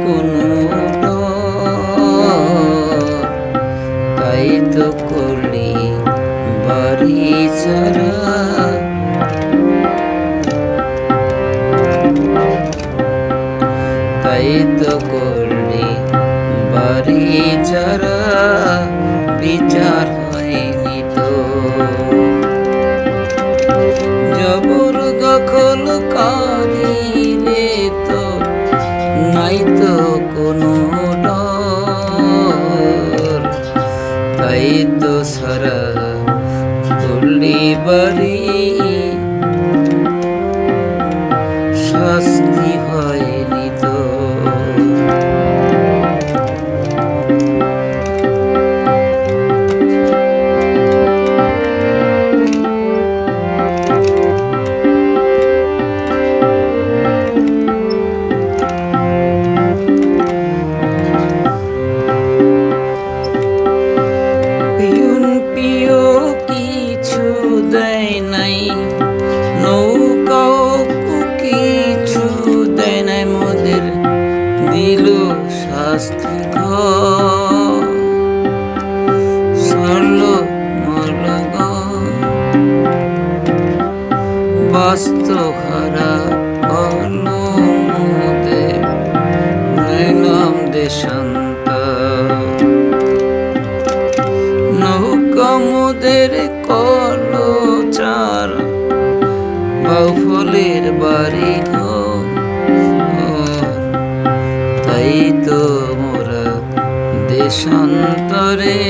কোনো তাই তো করলি বাড়ি ছাড়া, তাই তো করলি বাড়ি ছাড়া, বিচার হয়নি তো। জবর দখলকারী রে তো নাই তো কোনো ডর, তাই তো সারা করলি বাড়ি, শাস্তি হয়নি তো। কিছু দেয় নাই, নৌকাও কিছু দেয় নাই, মোদের দিল শাস্তি সরল মরল বাস্ত হারা হল মোদের, নিলাম দেশান্তর। নৌকা মোদের করলো চার, বাউফলের বাড়ি ঘর, তাই তো মোরা দেশান্তরে